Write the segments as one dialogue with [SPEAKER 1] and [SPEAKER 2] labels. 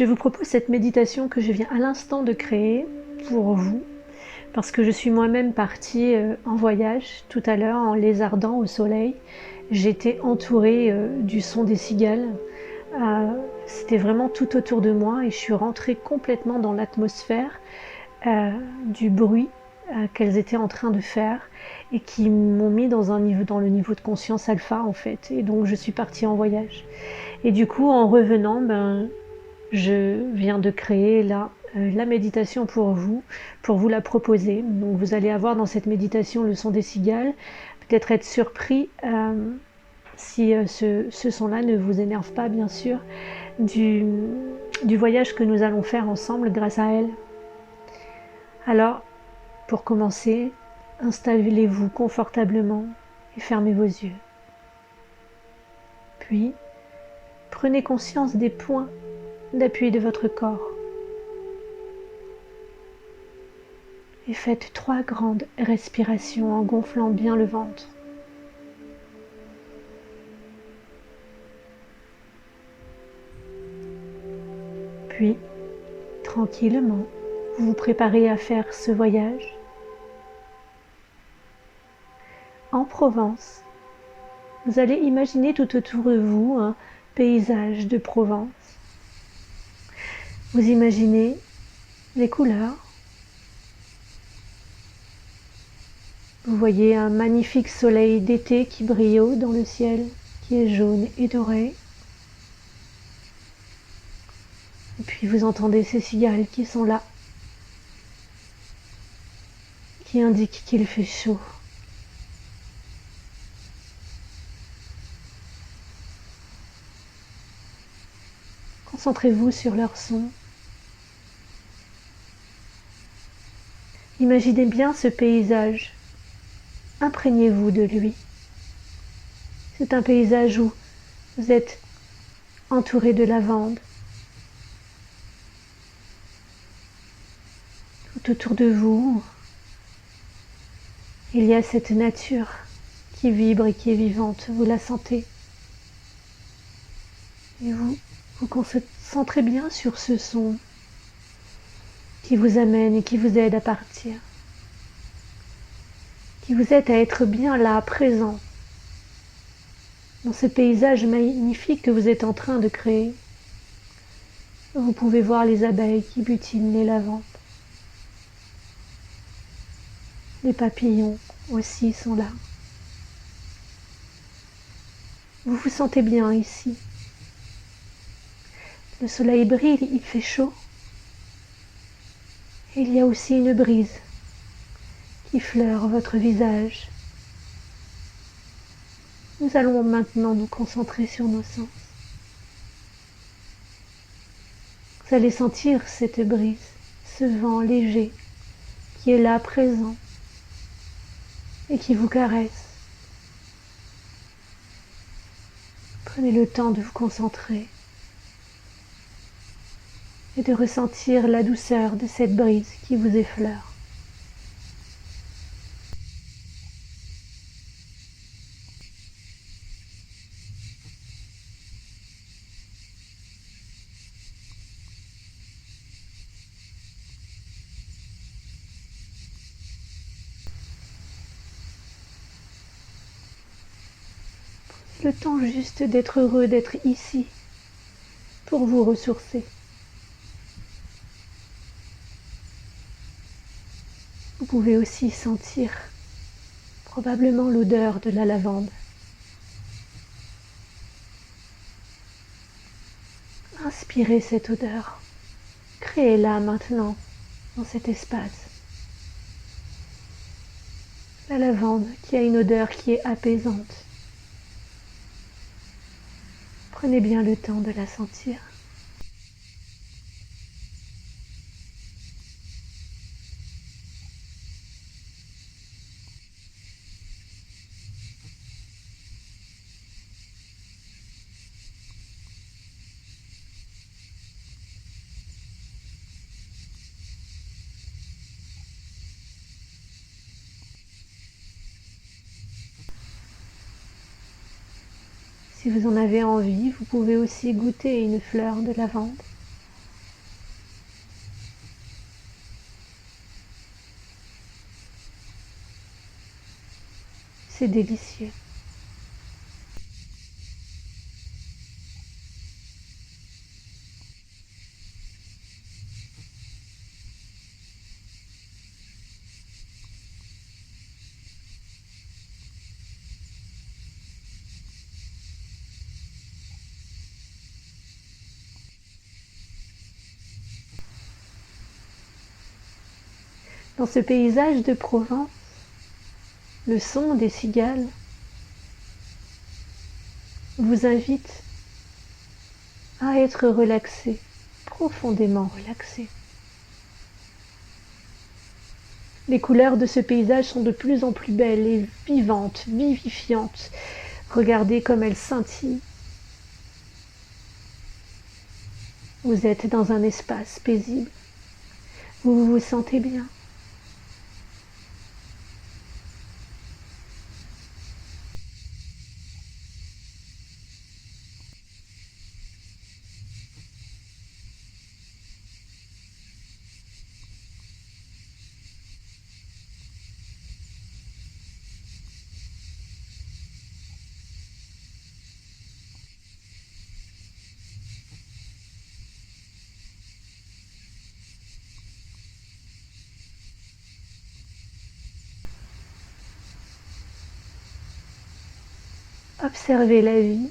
[SPEAKER 1] Je vous propose cette méditation que je viens à l'instant de créer pour vous, parce que je suis moi-même partie en voyage tout à l'heure en lézardant au soleil. J'étais entourée du son des cigales. C'était vraiment tout autour de moi et je suis rentrée complètement dans l'atmosphère du bruit qu'elles étaient en train de faire et qui m'ont mis dans le niveau de conscience alpha en fait. Et donc je suis partie en voyage. Et du coup, en revenant, je viens de créer là la méditation pour vous la proposer. Donc vous allez avoir dans cette méditation le son des cigales, peut-être être surpris si ce son-là ne vous énerve pas, bien sûr, du voyage que nous allons faire ensemble grâce à elle. Alors, pour commencer, installez-vous confortablement et fermez vos yeux. Puis, prenez conscience des points d'appui de votre corps. Et faites 3 grandes respirations en gonflant bien le ventre. Puis, tranquillement, vous vous préparez à faire ce voyage. En Provence, vous allez imaginer tout autour de vous un paysage de Provence. Vous imaginez les couleurs. Vous voyez un magnifique soleil d'été qui brille haut dans le ciel, qui est jaune et doré. Et puis vous entendez ces cigales qui sont là, qui indiquent qu'il fait chaud. Concentrez-vous sur leur son. Imaginez bien ce paysage. Imprégnez-vous de lui. C'est un paysage où vous êtes entouré de lavande. Tout autour de vous, il y a cette nature qui vibre et qui est vivante. Vous la sentez. Et vous vous concentrez bien sur ce son qui vous amène et qui vous aide à partir. Qui vous aide à être bien là, présent, dans ce paysage magnifique que vous êtes en train de créer. Vous pouvez voir les abeilles qui butinent les lavandes. Les papillons aussi sont là. Vous vous sentez bien ici. Le soleil brille, il fait chaud. Et il y a aussi une brise qui fleure votre visage. Nous allons maintenant nous concentrer sur nos sens. Vous allez sentir cette brise, ce vent léger qui est là présent et qui vous caresse. Prenez le temps de vous concentrer et de ressentir la douceur de cette brise qui vous effleure. Le temps juste d'être heureux d'être ici pour vous ressourcer. Vous pouvez aussi sentir probablement l'odeur de la lavande. Inspirez cette odeur. Créez-la maintenant dans cet espace. La lavande qui a une odeur qui est apaisante. Prenez bien le temps de la sentir. Si vous en avez envie, vous pouvez aussi goûter une fleur de lavande. C'est délicieux. Dans ce paysage de Provence, le son des cigales vous invite à être relaxé, profondément relaxé. Les couleurs de ce paysage sont de plus en plus belles et vivantes, vivifiantes. Regardez comme elles scintillent. Vous êtes dans un espace paisible. Vous vous sentez bien. Observez la vie.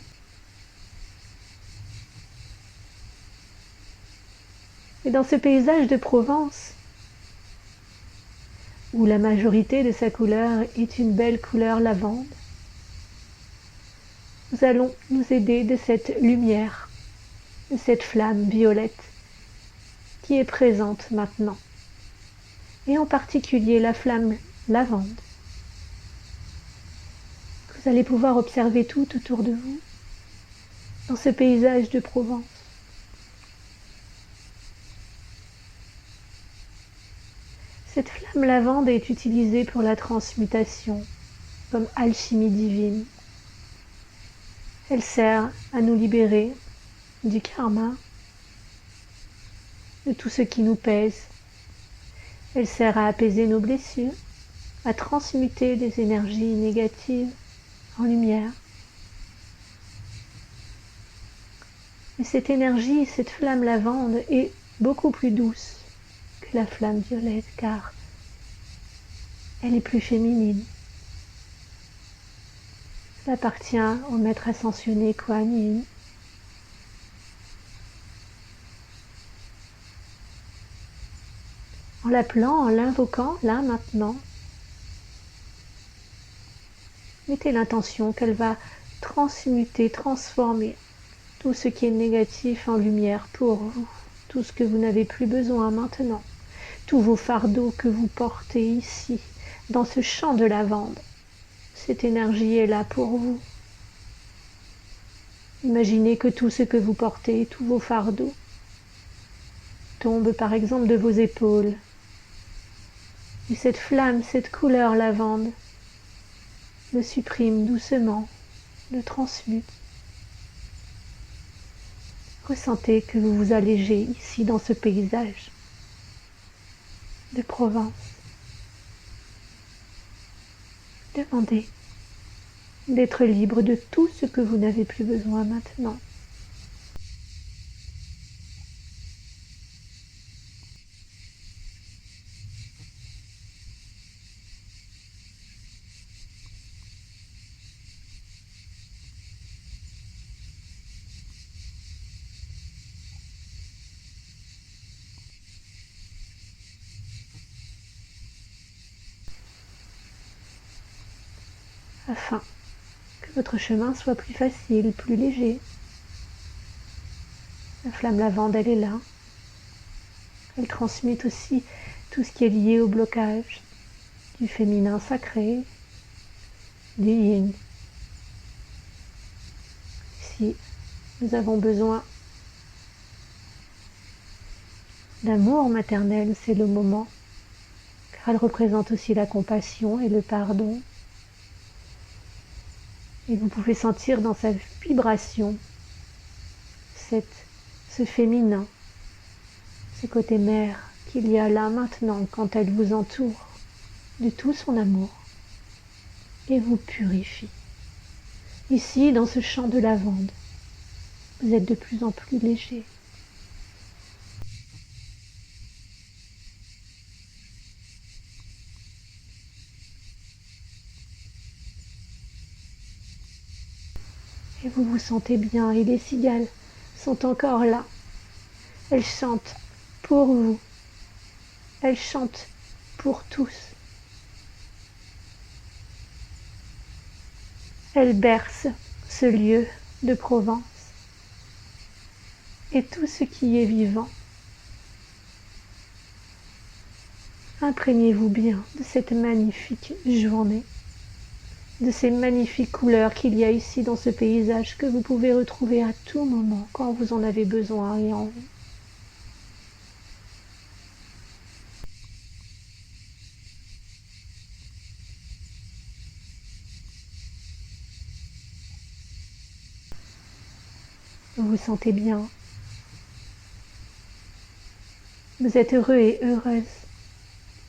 [SPEAKER 1] Et dans ce paysage de Provence, où la majorité de sa couleur est une belle couleur lavande, nous allons nous aider de cette lumière, de cette flamme violette qui est présente maintenant, et en particulier la flamme lavande. Vous allez pouvoir observer tout autour de vous, dans ce paysage de Provence. Cette flamme lavande est utilisée pour la transmutation, comme alchimie divine. Elle sert à nous libérer du karma, de tout ce qui nous pèse. Elle sert à apaiser nos blessures, à transmuter des énergies négatives en lumière. Et cette énergie, cette flamme lavande est beaucoup plus douce que la flamme violette, car elle est plus féminine. Elle appartient au maître ascensionné Kuan Yin. En l'appelant, en l'invoquant, là, maintenant, mettez l'intention qu'elle va transmuter, transformer tout ce qui est négatif en lumière pour vous, tout ce que vous n'avez plus besoin maintenant, tous vos fardeaux que vous portez ici, dans ce champ de lavande. Cette énergie est là pour vous. Imaginez que tout ce que vous portez, tous vos fardeaux, tombent par exemple de vos épaules. Et cette flamme, cette couleur lavande, le supprime doucement, le transmute. Ressentez que vous vous allégez ici dans ce paysage de Provence. Demandez d'être libre de tout ce que vous n'avez plus besoin maintenant. Afin que votre chemin soit plus facile, plus léger. La flamme lavande, elle est là. Elle transmute aussi tout ce qui est lié au blocage du féminin sacré, du yin. Si nous avons besoin d'amour maternel, c'est le moment, car elle représente aussi la compassion et le pardon. Et vous pouvez sentir dans sa vibration ce féminin, ce côté mère qu'il y a là maintenant quand elle vous entoure de tout son amour et vous purifie. Ici, dans ce champ de lavande, vous êtes de plus en plus léger. Et vous vous sentez bien et les cigales sont encore là. Elles chantent pour vous. Elles chantent pour tous. Elles bercent ce lieu de Provence et tout ce qui est vivant. Imprégnez-vous bien de cette magnifique journée, de ces magnifiques couleurs qu'il y a ici dans ce paysage que vous pouvez retrouver à tout moment quand vous en avez besoin et envie. Vous vous sentez bien. Vous êtes heureux et heureuse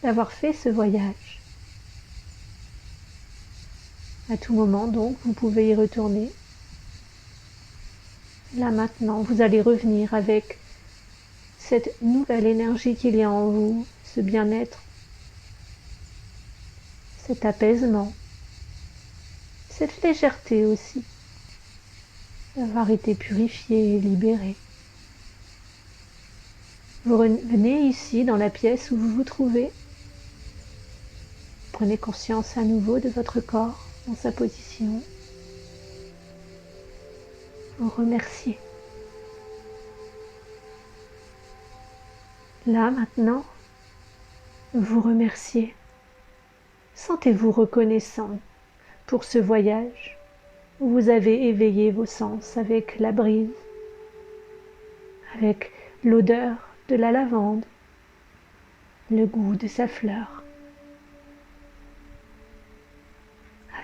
[SPEAKER 1] d'avoir fait ce voyage. À tout moment, donc, vous pouvez y retourner. Là, maintenant, vous allez revenir avec cette nouvelle énergie qu'il y a en vous, ce bien-être, cet apaisement, cette légèreté aussi, d'avoir été purifié et libéré. Vous revenez ici, dans la pièce où vous vous trouvez. Prenez conscience à nouveau de votre corps dans sa position. Vous remerciez. Là, maintenant, vous remerciez. Sentez-vous reconnaissant pour ce voyage où vous avez éveillé vos sens avec la brise, avec l'odeur de la lavande, le goût de sa fleur,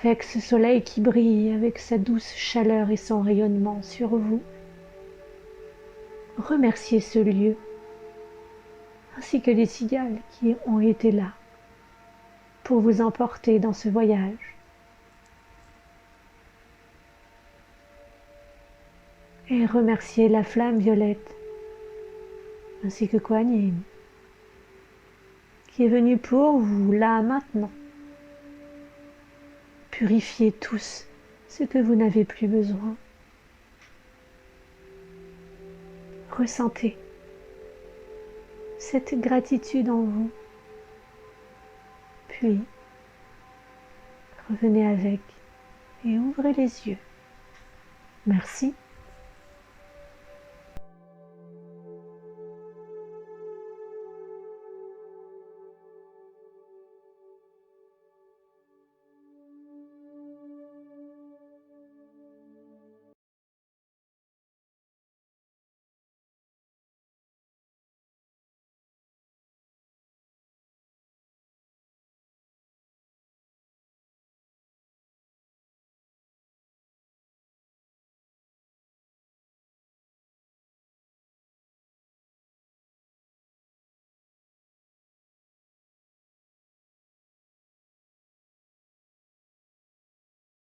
[SPEAKER 1] avec ce soleil qui brille, avec sa douce chaleur et son rayonnement sur vous. Remerciez ce lieu, ainsi que les cigales qui ont été là pour vous emporter dans ce voyage. Et remerciez la flamme violette, ainsi que Kuan Yin, qui est venue pour vous là maintenant. Purifiez tous ce que vous n'avez plus besoin. Ressentez cette gratitude en vous. Puis, revenez avec et ouvrez les yeux. Merci.